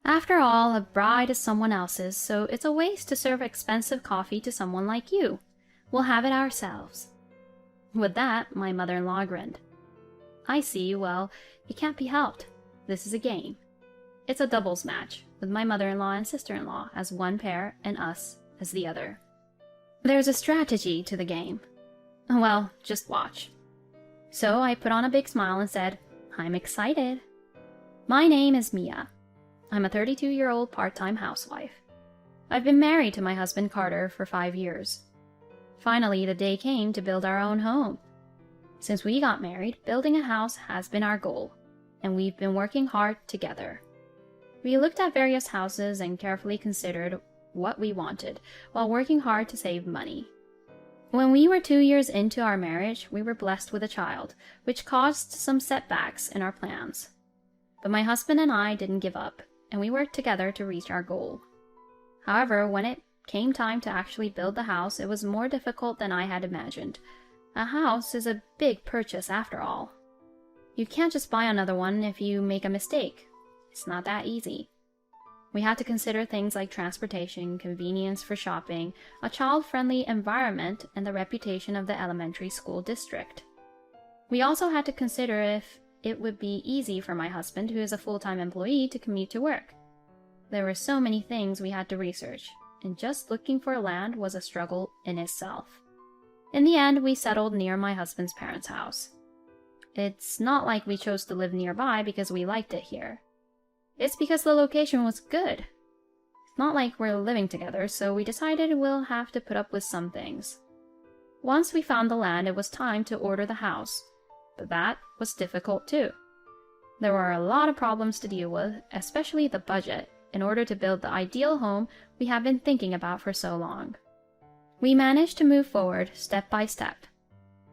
After all, a bride is someone else's, so it's a waste to serve expensive coffee to someone like you. We'll have it ourselves." With that, my mother-in-law grinned. "I see. Well, it can't be helped. This is a game. It's a doubles match, with my mother-in-law and sister-in-law as one pair and us as the other. There's a strategy to the game. Well, just watch." So I put on a big smile and said, "I'm excited. My name is Mia. I'm a 32-year-old part-time housewife. I've been married to my husband Carter for 5 years. Finally, the day came to build our own home. Since we got married, building a house has been our goal, and we've been working hard together. We looked at various houses and carefully considered what we wanted, while working hard to save money. When we were 2 years into our marriage, we were blessed with a child, which caused some setbacks in our plans. But my husband and I didn't give up, and we worked together to reach our goal. However, when it came time to actually build the house, it was more difficult than I had imagined. A house is a big purchase after all. You can't just buy another one if you make a mistake. It's not that easy. We had to consider things like transportation, convenience for shopping, a child-friendly environment, and the reputation of the elementary school district. We also had to consider if it would be easy for my husband, who is a full-time employee, to commute to work. There were so many things we had to research, and just looking for land was a struggle in itself. In the end, we settled near my husband's parents' house. It's not like we chose to live nearby because we liked it here. It's because the location was good. It's not like we're living together, so we decided we'll have to put up with some things. Once we found the land, it was time to order the house. But that was difficult too. There were a lot of problems to deal with, especially the budget, in order to build the ideal home we have been thinking about for so long. We managed to move forward step by step.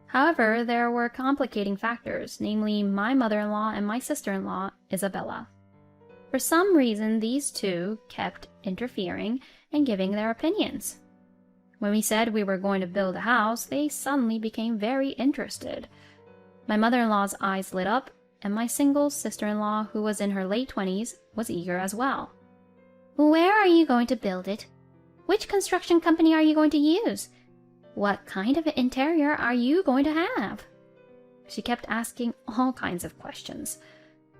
However, there were complicating factors, namely my mother-in-law and my sister-in-law, Isabella. For some reason, these two kept interfering and giving their opinions. When we said we were going to build a house, they suddenly became very interested. My mother-in-law's eyes lit up, and my single sister-in-law, who was in her late 20s, was eager as well. "Where are you going to build it? Which construction company are you going to use? What kind of interior are you going to have?" She kept asking all kinds of questions.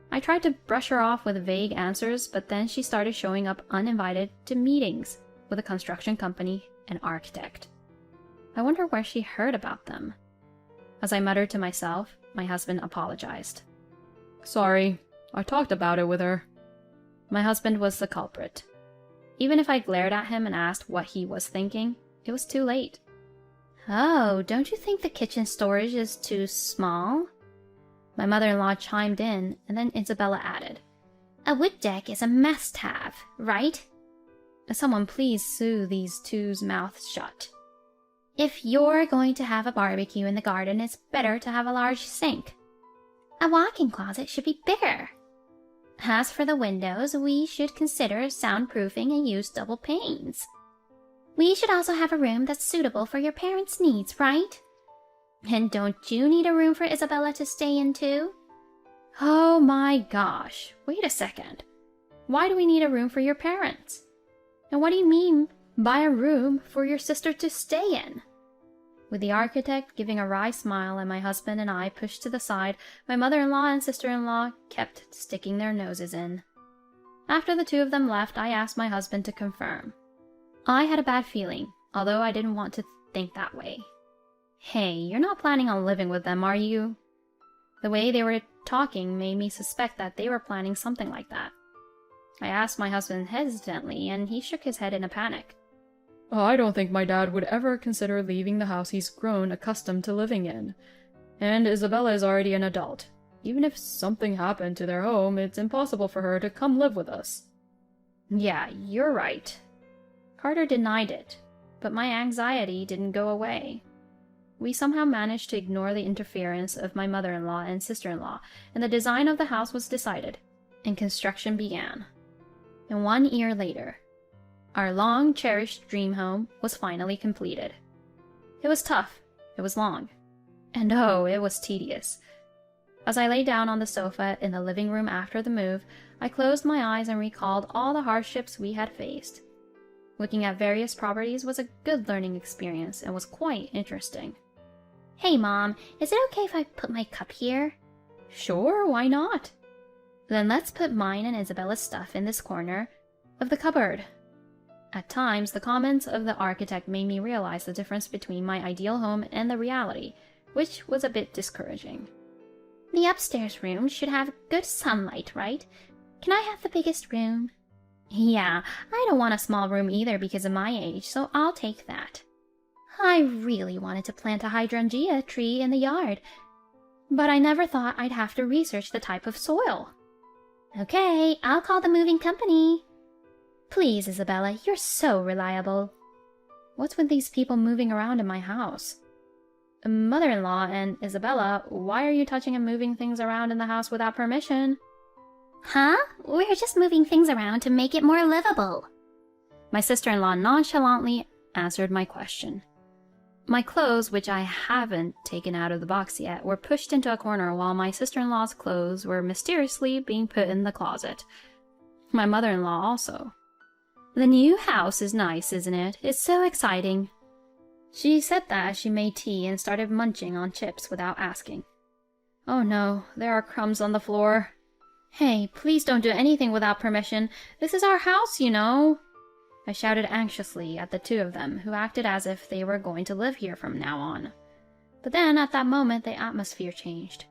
I tried to brush her off with vague answers, but then she started showing up uninvited to meetings with a construction company and architect. I wonder where she heard about them. As I muttered to myself, my husband apologized. "Sorry, I talked about it with her." My husband was the culprit. Even if I glared at him and asked what he was thinking, it was too late. "Oh, don't you think the kitchen storage is too small?" My mother-in-law chimed in, and then Isabella added, "A wood deck is a must-have, right?" Someone please sew these two's mouths shut. "If you're going to have a barbecue in the garden, it's better to have a large sink. A walk-in closet should be bigger. As for the windows, we should consider soundproofing and use double panes. We should also have a room that's suitable for your parents' needs, right? And don't you need a room for Isabella to stay in too?" Oh my gosh, wait a second. Why do we need a room for your parents? And what do you mean by a room for your sister to stay in? With the architect giving a wry smile and my husband and I pushed to the side, my mother-in-law and sister-in-law kept sticking their noses in. After the two of them left, I asked my husband to confirm. I had a bad feeling, although I didn't want to think that way. "Hey, you're not planning on living with them, are you?" The way they were talking made me suspect that they were planning something like that. I asked my husband hesitantly, and he shook his head in a panic. "I don't think my dad would ever consider leaving the house he's grown accustomed to living in. And Isabella is already an adult. Even if something happened to their home, it's impossible for her to come live with us." Yeah, you're right. Carter denied it, but my anxiety didn't go away. We somehow managed to ignore the interference of my mother-in-law and sister-in-law, and the design of the house was decided, and construction began. And 1 year later, our long-cherished dream home was finally completed. It was tough, it was long, and oh, it was tedious. As I lay down on the sofa in the living room after the move, I closed my eyes and recalled all the hardships we had faced. Looking at various properties was a good learning experience and was quite interesting. Hey Mom, is it okay if I put my cup here? Sure, why not? Then let's put mine and Isabella's stuff in this corner of the cupboard. At times, the comments of the architect made me realize the difference between my ideal home and the reality, which was a bit discouraging. The upstairs room should have good sunlight, right? Can I have the biggest room? Yeah, I don't want a small room either because of my age, so I'll take that. I really wanted to plant a hydrangea tree in the yard, but I never thought I'd have to research the type of soil. Okay, I'll call the moving company. Please, Isabella, you're so reliable. What's with these people moving around in my house? Mother-in-law and Isabella, why are you touching and moving things around in the house without permission? Huh? We're just moving things around to make it more livable. My sister-in-law nonchalantly answered my question. My clothes, which I haven't taken out of the box yet, were pushed into a corner while my sister-in-law's clothes were mysteriously being put in the closet. My mother-in-law also. The new house is nice, isn't it? It's so exciting. She said that as she made tea and started munching on chips without asking. Oh no, there are crumbs on the floor. Hey, please don't do anything without permission. This is our house, you know. I shouted anxiously at the two of them, who acted as if they were going to live here from now on. But then, at that moment, the atmosphere changed.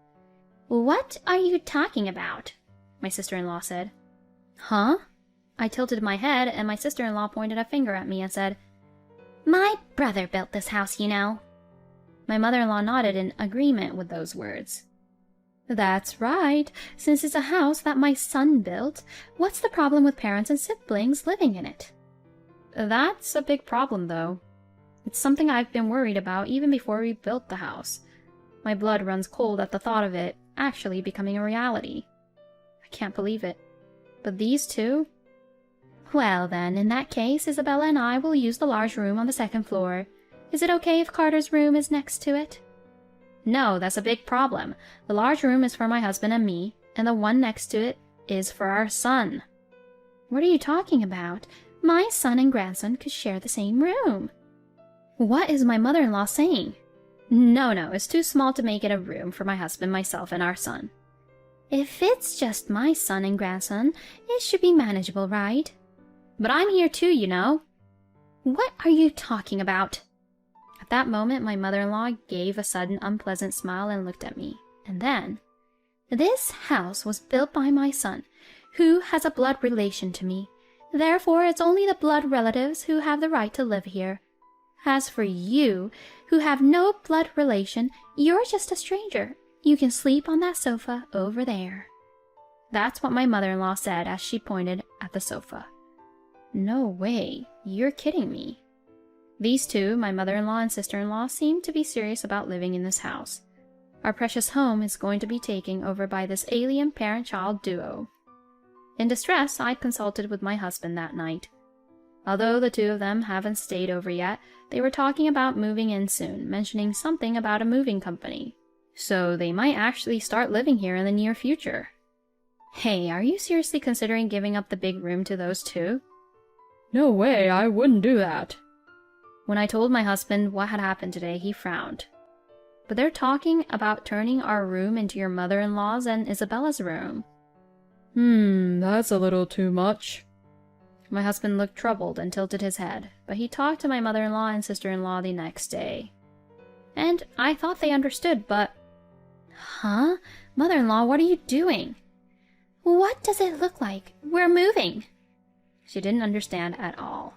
What are you talking about? My sister-in-law said. Huh? I tilted my head, and my sister-in-law pointed a finger at me and said, My brother built this house, you know. My mother-in-law nodded in agreement with those words. That's right. Since it's a house that my son built, what's the problem with parents and siblings living in it? That's a big problem, though. It's something I've been worried about even before we built the house. My blood runs cold at the thought of it actually becoming a reality. I can't believe it. But these two? Well then, in that case, Isabella and I will use the large room on the second floor. Is it okay if Carter's room is next to it? No, that's a big problem. The large room is for my husband and me, and the one next to it is for our son. What are you talking about? My son and grandson could share the same room. What is my mother-in-law saying? No, it's too small to make it a room for my husband, myself, and our son. If it's just my son and grandson, it should be manageable, right? But I'm here too, you know. What are you talking about? At that moment, my mother-in-law gave a sudden unpleasant smile and looked at me. And then, This house was built by my son, who has a blood relation to me. Therefore, it's only the blood relatives who have the right to live here. As for you, who have no blood relation, you're just a stranger. You can sleep on that sofa over there. That's what my mother-in-law said as she pointed at the sofa. No way, you're kidding me. These two, my mother-in-law and sister-in-law, seem to be serious about living in this house. Our precious home is going to be taken over by this alien parent-child duo. In distress, I consulted with my husband that night. Although the two of them haven't stayed over yet, they were talking about moving in soon, mentioning something about a moving company. So they might actually start living here in the near future. Hey, are you seriously considering giving up the big room to those two? No way, I wouldn't do that. When I told my husband what had happened today, he frowned. But they're talking about turning our room into your mother-in-law's and Isabella's room. That's a little too much. My husband looked troubled and tilted his head, but he talked to my mother-in-law and sister-in-law the next day. And I thought they understood, but... Huh? Mother-in-law, what are you doing? What does it look like? We're moving. She didn't understand at all.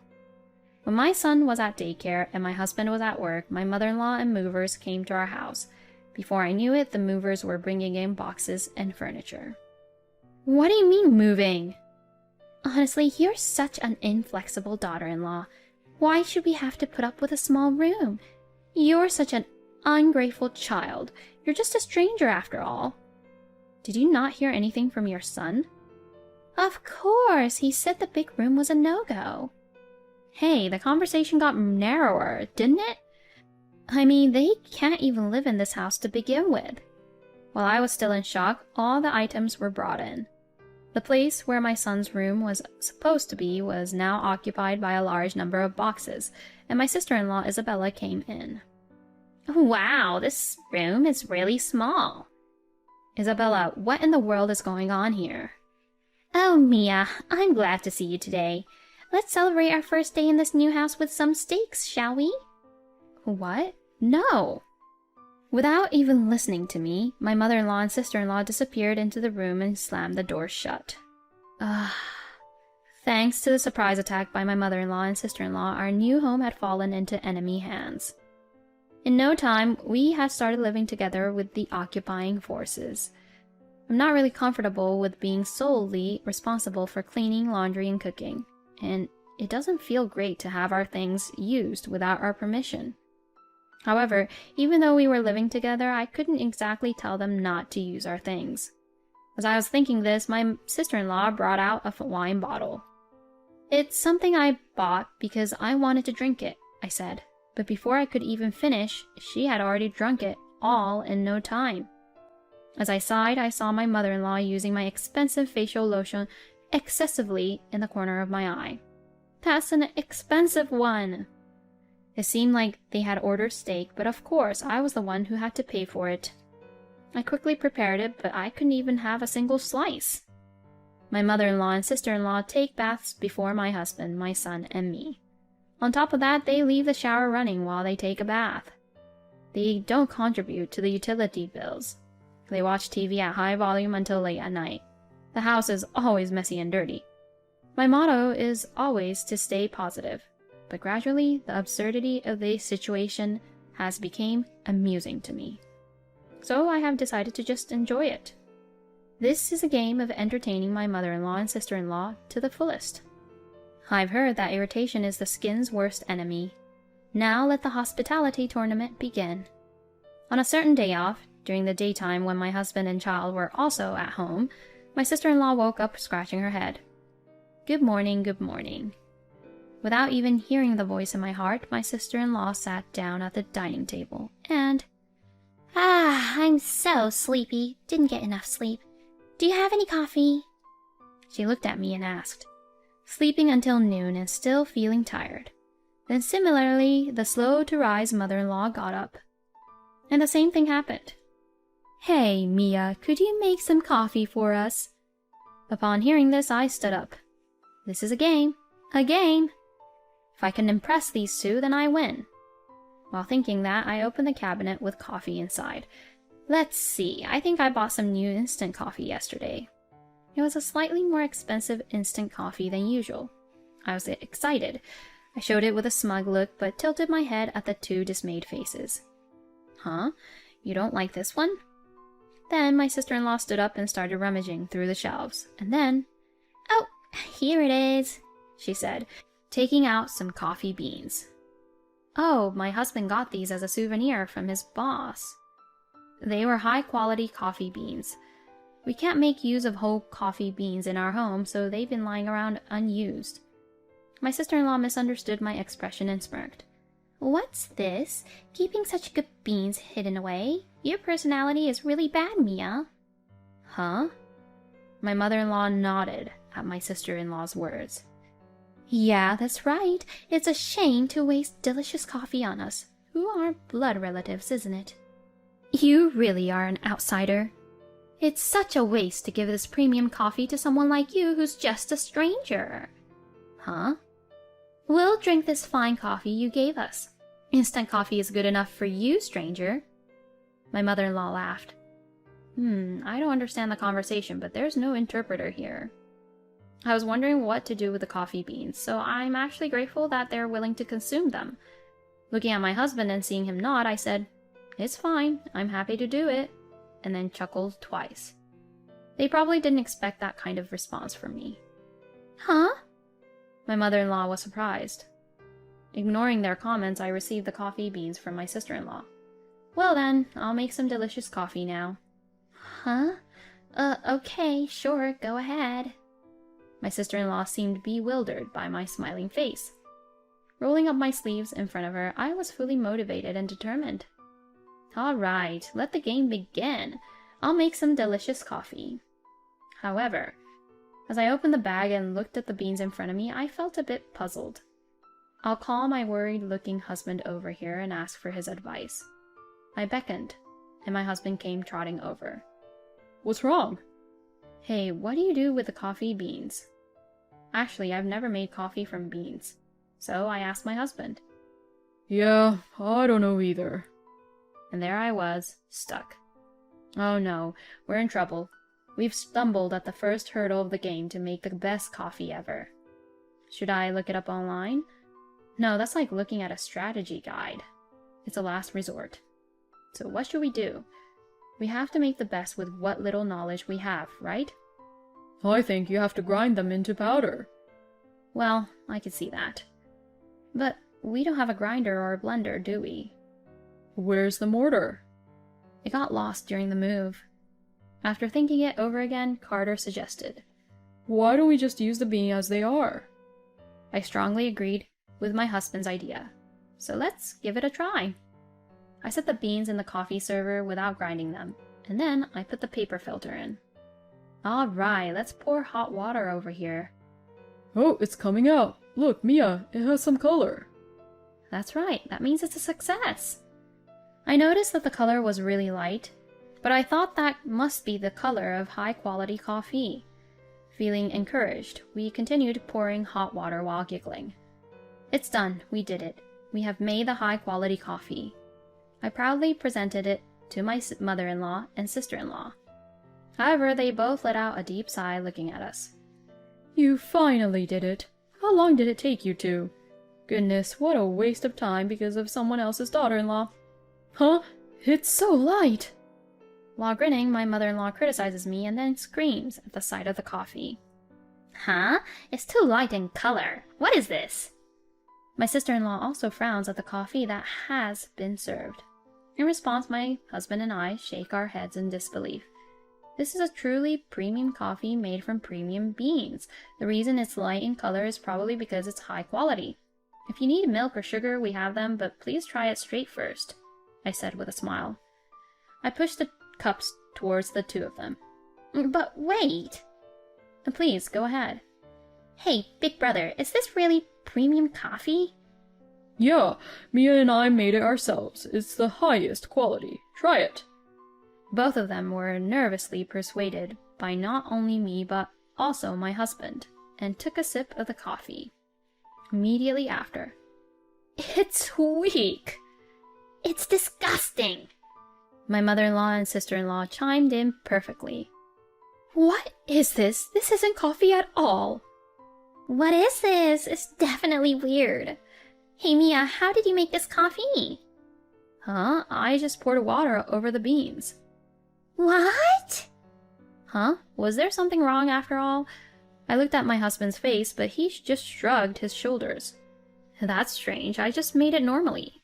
When my son was at daycare and my husband was at work, my mother-in-law and movers came to our house. Before I knew it, the movers were bringing in boxes and furniture. What do you mean, moving? Honestly, you're such an inflexible daughter-in-law. Why should we have to put up with a small room? You're such an ungrateful child. You're just a stranger after all. Did you not hear anything from your son? Of course, he said the big room was a no-go. Hey, the conversation got narrower, didn't it? I mean, they can't even live in this house to begin with. While I was still in shock, all the items were brought in. The place where my son's room was supposed to be was now occupied by a large number of boxes, and my sister-in-law Isabella came in. "Wow, this room is really small." "Isabella, what in the world is going on here?" "Oh, Mia, I'm glad to see you today. Let's celebrate our first day in this new house with some steaks, shall we?" "What? No!" Without even listening to me, my mother-in-law and sister-in-law disappeared into the room and slammed the door shut. Thanks to the surprise attack by my mother-in-law and sister-in-law, our new home had fallen into enemy hands. In no time, we had started living together with the occupying forces. I'm not really comfortable with being solely responsible for cleaning, laundry, and cooking, and it doesn't feel great to have our things used without our permission. However, even though we were living together, I couldn't exactly tell them not to use our things. As I was thinking this, my sister-in-law brought out a wine bottle. "It's something I bought because I wanted to drink it," I said. But before I could even finish, she had already drunk it all in no time. As I sighed, I saw my mother-in-law using my expensive facial lotion excessively in the corner of my eye. "That's an expensive one." It seemed like they had ordered steak, but of course I was the one who had to pay for it. I quickly prepared it, but I couldn't even have a single slice. My mother-in-law and sister-in-law take baths before my husband, my son, and me. On top of that, they leave the shower running while they take a bath. They don't contribute to the utility bills. They watch TV at high volume until late at night. The house is always messy and dirty. My motto is always to stay positive, but gradually the absurdity of the situation has become amusing to me. So I have decided to just enjoy it. This is a game of entertaining my mother-in-law and sister-in-law to the fullest. I've heard that irritation is the skin's worst enemy. Now let the hospitality tournament begin. On a certain day off, during the daytime when my husband and child were also at home, my sister-in-law woke up scratching her head. "Good morning, good morning." Without even hearing the voice in my heart, my sister-in-law sat down at the dining table and... I'm so sleepy. Didn't get enough sleep. Do you have any coffee?" She looked at me and asked, sleeping until noon and still feeling tired. Then similarly, the slow-to-rise mother-in-law got up. And the same thing happened. "Hey, Mia, could you make some coffee for us?" Upon hearing this, I stood up. This is a game. A game! If I can impress these two, then I win. While thinking that, I opened the cabinet with coffee inside. Let's see, I think I bought some new instant coffee yesterday. It was a slightly more expensive instant coffee than usual. I was excited. I showed it with a smug look, but tilted my head at the two dismayed faces. "Huh? You don't like this one?" Then my sister-in-law stood up and started rummaging through the shelves, and then, "Oh, here it is," she said, taking out some coffee beans. "Oh, my husband got these as a souvenir from his boss." They were high-quality coffee beans. We can't make use of whole coffee beans in our home, so they've been lying around unused. My sister-in-law misunderstood my expression and smirked. "What's this? Keeping such good beans hidden away? Your personality is really bad, Mia." "Huh?" My mother-in-law nodded at my sister-in-law's words. "Yeah, that's right. It's a shame to waste delicious coffee on us, who are blood relatives, isn't it?" "You really are an outsider. It's such a waste to give this premium coffee to someone like you who's just a stranger." "Huh?" "We'll drink this fine coffee you gave us. Instant coffee is good enough for you, stranger." My mother-in-law laughed. I don't understand the conversation, but there's no interpreter here. I was wondering what to do with the coffee beans, so I'm actually grateful that they're willing to consume them. Looking at my husband and seeing him nod, I said, "It's fine, I'm happy to do it," and then chuckled twice. They probably didn't expect that kind of response from me. "Huh?" My mother-in-law was surprised. Ignoring their comments, I received the coffee beans from my sister-in-law. "Well then, I'll make some delicious coffee now." "Huh? Okay, sure, go ahead." My sister-in-law seemed bewildered by my smiling face. Rolling up my sleeves in front of her, I was fully motivated and determined. "All right, let the game begin. I'll make some delicious coffee. However, as I opened the bag and looked at the beans in front of me, I felt a bit puzzled. I'll call my worried-looking husband over here and ask for his advice. I beckoned, and my husband came trotting over. What's wrong? Hey, what do you do with the coffee beans? Actually, I've never made coffee from beans, so I asked my husband. Yeah, I don't know either. And there I was, stuck. Oh no, we're in trouble. We've stumbled at the first hurdle of the game to make the best coffee ever. Should I look it up online? No, that's like looking at a strategy guide. It's a last resort. So what should we do? We have to make the best with what little knowledge we have, right? I think you have to grind them into powder. Well, I could see that. But we don't have a grinder or a blender, do we? Where's the mortar? It got lost during the move. After thinking it over again, Carter suggested, why don't we just use the bean as they are? I strongly agreed with my husband's idea. So let's give it a try. I set the beans in the coffee server without grinding them, and then I put the paper filter in. Alright, let's pour hot water over here. Oh, it's coming out. Look, Mia, it has some color. That's right, that means it's a success. I noticed that the color was really light, but I thought that must be the color of high-quality coffee. Feeling encouraged, we continued pouring hot water while giggling. It's done, we did it. We have made the high-quality coffee. I proudly presented it to my mother-in-law and sister-in-law. However, they both let out a deep sigh looking at us. You finally did it. How long did it take you to? Goodness, what a waste of time because of someone else's daughter-in-law. Huh? It's so light! While grinning, my mother-in-law criticizes me and then screams at the sight of the coffee. Huh? It's too light in color. What is this? My sister-in-law also frowns at the coffee that has been served. In response, my husband and I shake our heads in disbelief. This is a truly premium coffee made from premium beans. The reason it's light in color is probably because it's high quality. If you need milk or sugar, we have them, but please try it straight first, I said with a smile. I pushed the cups towards the two of them. But wait! Please, go ahead. Hey, big brother, is this really premium coffee? Yeah, Mia and I made it ourselves. It's the highest quality. Try it. Both of them were nervously persuaded by not only me but also my husband, and took a sip of the coffee. Immediately after, it's weak! It's disgusting! My mother-in-law and sister-in-law chimed in perfectly. What is this? This isn't coffee at all. What is this? It's definitely weird. Hey Mia, how did you make this coffee? Huh? I just poured water over the beans. What? Huh? Was there something wrong after all? I looked at my husband's face, but he just shrugged his shoulders. That's strange. I just made it normally.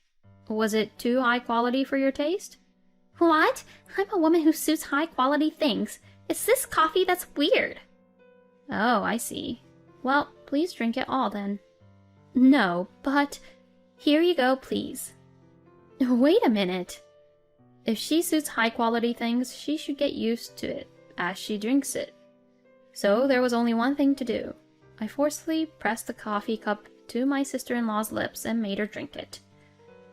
Was it too high quality for your taste? What? I'm a woman who suits high quality things. It's this coffee that's weird. Oh, I see. Well, please drink it all then. No, but... Here you go, please. Wait a minute. If she suits high-quality things, she should get used to it as she drinks it. So there was only one thing to do. I forcefully pressed the coffee cup to my sister-in-law's lips and made her drink it.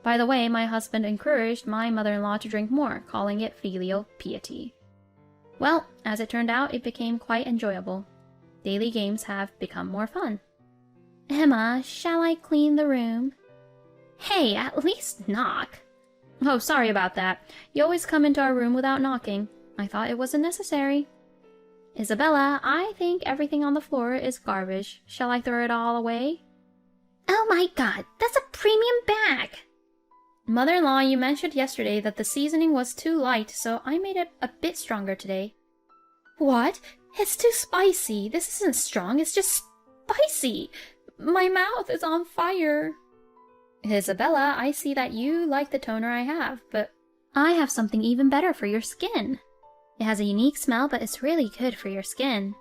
By the way, my husband encouraged my mother-in-law to drink more, calling it filial piety. Well, as it turned out, it became quite enjoyable. Daily games have become more fun. Emma, shall I clean the room? Hey, at least knock. Oh, sorry about that. You always come into our room without knocking. I thought it wasn't necessary. Isabella, I think everything on the floor is garbage. Shall I throw it all away? Oh my god, that's a premium bag! Mother-in-law, you mentioned yesterday that the seasoning was too light, so I made it a bit stronger today. What? It's too spicy. This isn't strong, it's just spicy. My mouth is on fire. Isabella, I see that you like the toner I have, but I have something even better for your skin. It has a unique smell, but it's really good for your skin.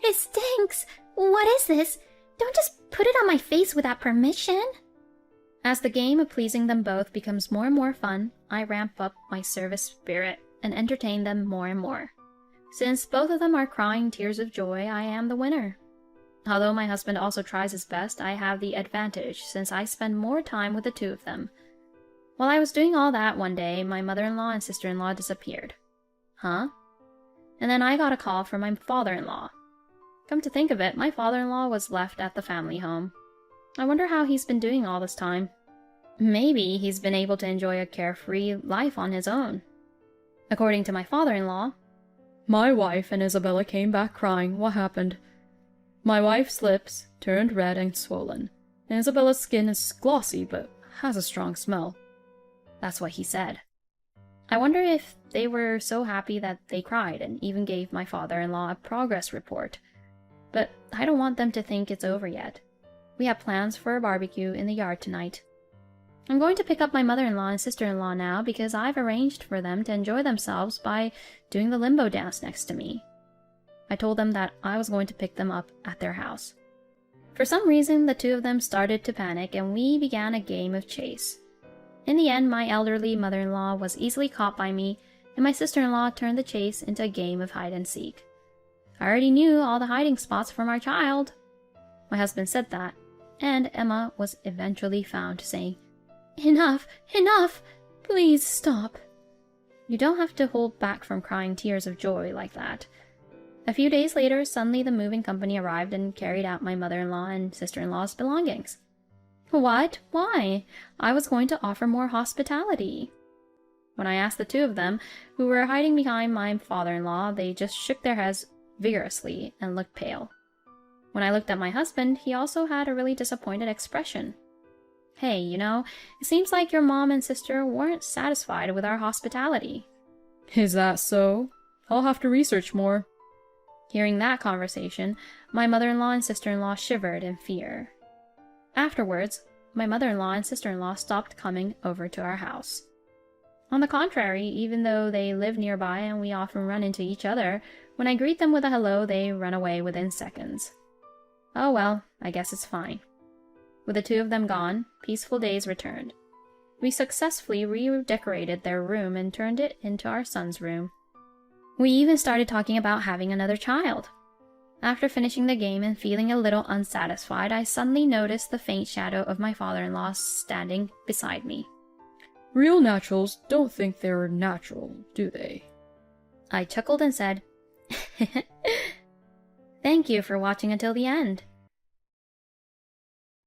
It stinks! What is this? Don't just put it on my face without permission. As the game of pleasing them both becomes more and more fun, I ramp up my service spirit and entertain them more and more. Since both of them are crying tears of joy, I am the winner. Although my husband also tries his best, I have the advantage since I spend more time with the two of them. While I was doing all that one day, my mother-in-law and sister-in-law disappeared. Huh? And then I got a call from my father-in-law. Come to think of it, my father-in-law was left at the family home. I wonder how he's been doing all this time. Maybe he's been able to enjoy a carefree life on his own. According to my father-in-law, "My wife and Isabella came back crying. What happened? My wife's lips turned red and swollen, and Isabella's skin is glossy but has a strong smell." That's what he said. I wonder if they were so happy that they cried and even gave my father-in-law a progress report. But I don't want them to think it's over yet. We have plans for a barbecue in the yard tonight. I'm going to pick up my mother-in-law and sister-in-law now because I've arranged for them to enjoy themselves by doing the limbo dance next to me. I told them that I was going to pick them up at their house. For some reason, the two of them started to panic and we began a game of chase. In the end, my elderly mother-in-law was easily caught by me, and my sister-in-law turned the chase into a game of hide-and-seek. I already knew all the hiding spots from our child. My husband said that, and Emma was eventually found saying, "Enough! Enough! Please stop." You don't have to hold back from crying tears of joy like that. A few days later, suddenly the moving company arrived and carried out my mother-in-law and sister-in-law's belongings. What? Why? I was going to offer more hospitality. When I asked the two of them, who were hiding behind my father-in-law, they just shook their heads vigorously and looked pale. When I looked at my husband, he also had a really disappointed expression. Hey, it seems like your mom and sister weren't satisfied with our hospitality. Is that so? I'll have to research more. Hearing that conversation, my mother-in-law and sister-in-law shivered in fear. Afterwards, my mother-in-law and sister-in-law stopped coming over to our house. On the contrary, even though they live nearby and we often run into each other, when I greet them with a hello, they run away within seconds. Oh well, I guess it's fine. With the two of them gone, peaceful days returned. We successfully redecorated their room and turned it into our son's room. We even started talking about having another child. After finishing the game and feeling a little unsatisfied, I suddenly noticed the faint shadow of my father-in-law standing beside me. Real naturals don't think they're natural, do they? I chuckled and said, "Thank you for watching until the end.